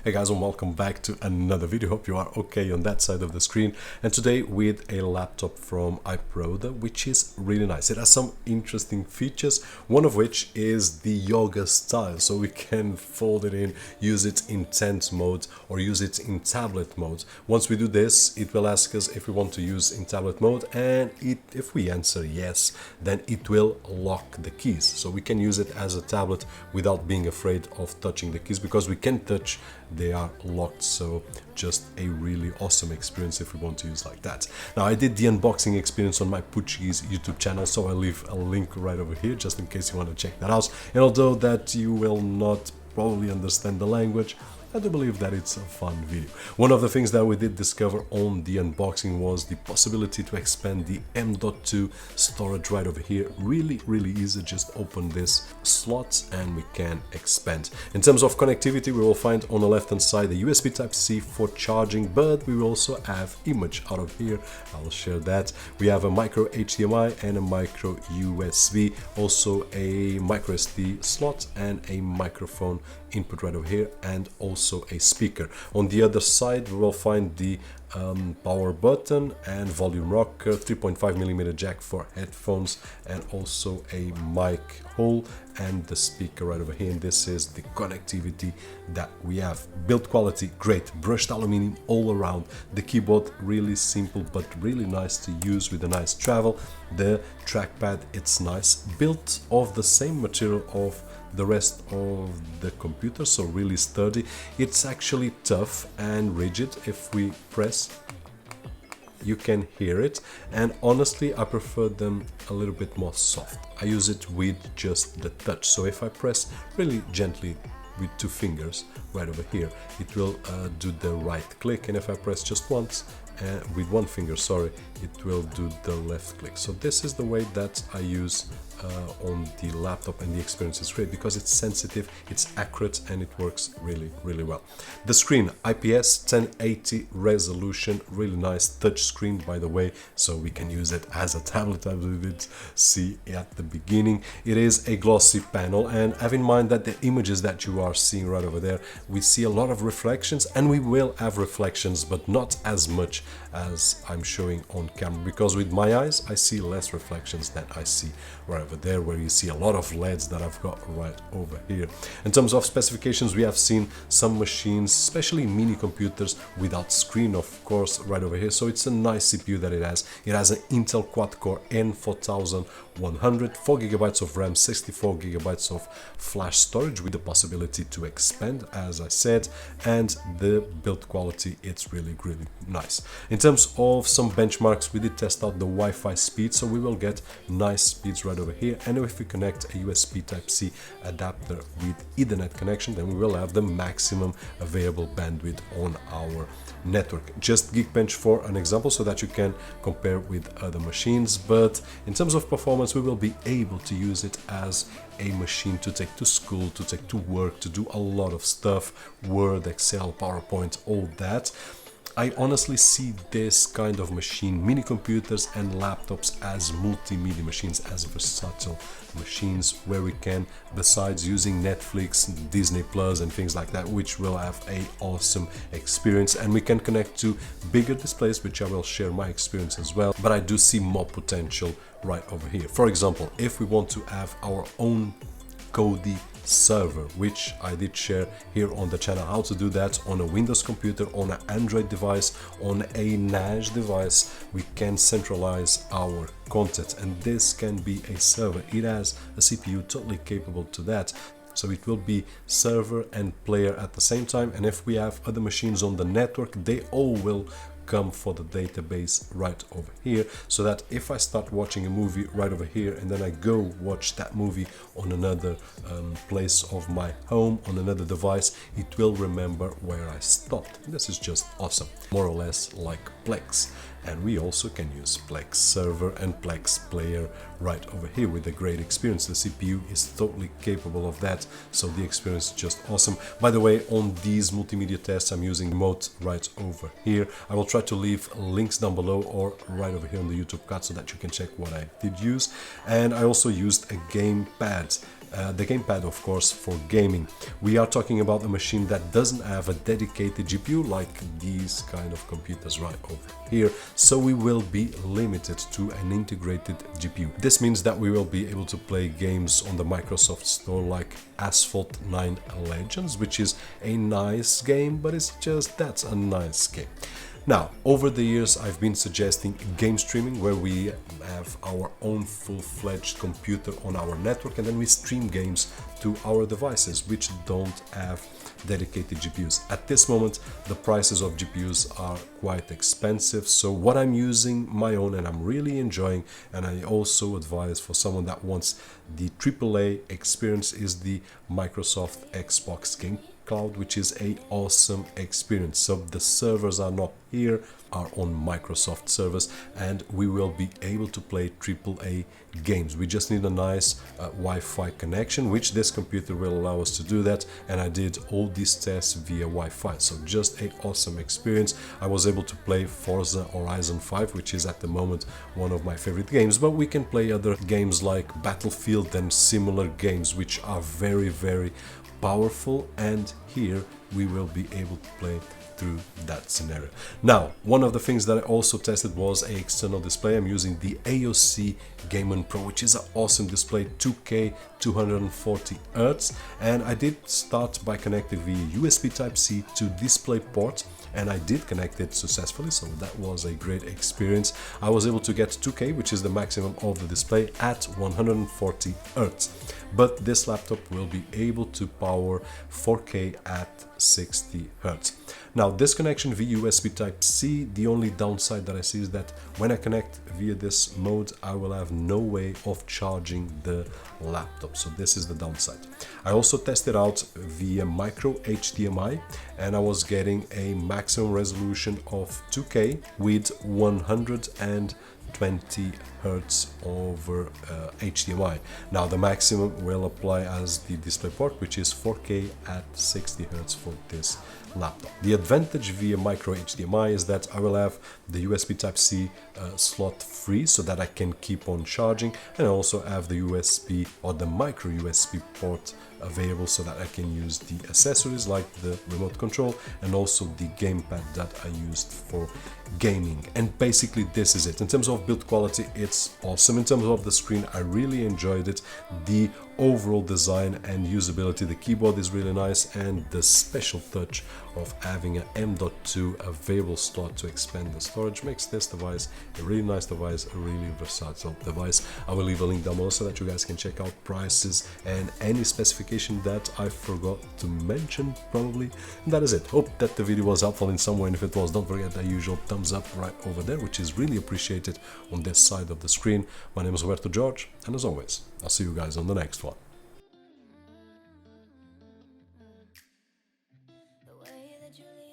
Hey guys, and welcome back to another video. Hope you are okay on that side of the screen. And today with a laptop from iProda, which is really nice. It has some interesting features, one of which is the yoga style. So we can fold it in, use it in tent mode or use it in tablet mode. Once we do this, it will ask us if we want to use in tablet mode, and if we answer yes, then it will lock the keys. So we can use it as a tablet without being afraid of touching the keys, because we can touch, they are locked. So just a really awesome experience if we want to use like that. Now, I did the unboxing experience on my Portuguese YouTube channel, so I'll leave a link right over here just in case you want to check that out. And although that you will not probably understand the language, I do believe that it's a fun video. One of the things that we did discover on the unboxing was the possibility to expand the M.2 storage right over here. Really easy. Just open this slot and we can expand. In terms of connectivity, we will find on the left hand side the USB Type-C for charging, but we will also have image out of here. I'll share that. We have a micro HDMI and a micro USB, also a micro SD slot and a microphone input right over here, and also a speaker. On the other side we will find the power button and volume rocker, 3.5mm jack for headphones, and also a mic hole and the speaker right over here. And this is the connectivity that we have. Build quality great, brushed aluminum all around. The keyboard really simple but really nice to use with a nice travel. The trackpad, it's nice, built of the same material of the rest of the computer, so really sturdy. It's actually tough and rigid. If we press, you can hear it, and honestly I prefer them a little bit more soft. I use it with just the touch, so if I press really gently with two fingers right over here, it will do the right click, and if I press just once with one finger, sorry, it will do the left click. So this is the way that I use on the laptop, and the experience is great because it's sensitive, it's accurate, and it works really well. The screen, IPS 1080 resolution, really nice touch screen by the way, so we can use it as a tablet, as we did see at the beginning. It is a glossy panel, and have in mind that the images that you are seeing right over there, we see a lot of reflections, and we will have reflections, but not as much as I'm showing on camera, because with my eyes I see less reflections than I see right over there, where you see a lot of LEDs that I've got right over here. In terms of specifications, we have seen some machines, especially mini computers without screen, of course, right over here. So it's a nice CPU that it has. It has an Intel quad-core N4100, 4GB of RAM, 64GB of flash storage with the possibility to expand, as I said, and the build quality, it's really nice. In terms of some benchmarks, we did test out the Wi-Fi speed, so we will get nice speeds right over here. And if we connect a USB Type-C adapter with Ethernet connection, then we will have the maximum available bandwidth on our network. Just Geekbench for an example, so that you can compare with other machines. But in terms of performance, we will be able to use it as a machine to take to school, to take to work, to do a lot of stuff, Word, Excel, PowerPoint, all that. I honestly see this kind of machine, mini computers and laptops, as multimedia machines, as versatile machines, where we can, besides using Netflix, Disney Plus and things like that, which will have a awesome experience, and we can connect to bigger displays, which I will share my experience as well. But I do see more potential right over here. For example, if we want to have our own Kodi server, which I did share here on the channel, how to do that on a Windows computer, on an Android device, on a NAS device. We can centralize our content, and this can be a server. It has a CPU totally capable to that, so it will be server and player at the same time. And if we have other machines on the network, they all will come for the database right over here, so that if I start watching a movie right over here and then I go watch that movie on another place of my home, on another device, it will remember where I stopped. This is just awesome, more or less like Plex. And we also can use Plex server and Plex player right over here with a great experience. The CPU is totally capable of that, so the experience is just awesome. By the way, on these multimedia tests, I'm using remote right over here. I will try to leave links down below or right over here on the YouTube card, so that you can check what I did use. And I also used a gamepad the gamepad, of course, for gaming. We are talking about a machine that doesn't have a dedicated GPU like these kind of computers right over here, so we will be limited to an integrated GPU. This means that we will be able to play games on the Microsoft Store like Asphalt 9 Legends, which is a nice game, but it's just that's a nice game. Now, over the years, I've been suggesting game streaming, where we have our own full-fledged computer on our network and then we stream games to our devices which don't have dedicated GPUs. At this moment, the prices of GPUs are quite expensive, so what I'm using my own and I'm really enjoying, and I also advise for someone that wants the AAA experience, is the Microsoft Xbox Game Cloud, which is a awesome experience. So the servers are not here, are on Microsoft servers, and we will be able to play AAA games. We just need a nice Wi-Fi connection, which this computer will allow us to do that, and I did all these tests via Wi-Fi, so just an awesome experience. I was able to play Forza Horizon 5, which is at the moment one of my favorite games, but we can play other games like Battlefield and similar games which are very powerful, and here we will be able to play through that scenario. Now, one of the things that I also tested was an external display. I'm using the AOC Game Pro, which is an awesome display, 2K 240 Hz, and I did start by connecting via USB Type-C to DisplayPort, and I did connect it successfully, so that was a great experience. I was able to get 2K, which is the maximum of the display, at 140 Hz, but this laptop will be able to power 4K at 60 Hz. Now, this connection via USB Type-C, the only downside that I see is that when I connect via this mode, I will have no way of charging the laptop, so this is the downside. I also tested out via micro HDMI, and I was getting a maximum resolution of 2K with 120 Hz over HDMI. Now, the maximum will apply as the DisplayPort, which is 4K at 60 Hz for this laptop. The advantage via micro HDMI is that I will have the USB Type-C slot free, so that I can keep on charging, and I also have the USB or the micro USB port available, so that I can use the accessories like the remote control and also the gamepad that I used for gaming. And basically this is it. In terms of build quality, it's awesome. In terms of the screen, I really enjoyed it. The overall design and usability, the keyboard is really nice, and the special touch of having an M.2 available slot to expand the storage makes this device a really nice device, a really versatile device. I will leave a link down below so that you guys can check out prices and any specification that I forgot to mention probably. And that is it. Hope that the video was helpful in some way, and if it was, don't forget the usual thumbs up right over there, which is really appreciated on this side of the screen. My name is Roberto Jorge, and as always, I'll see you guys on the next one. The way that you leave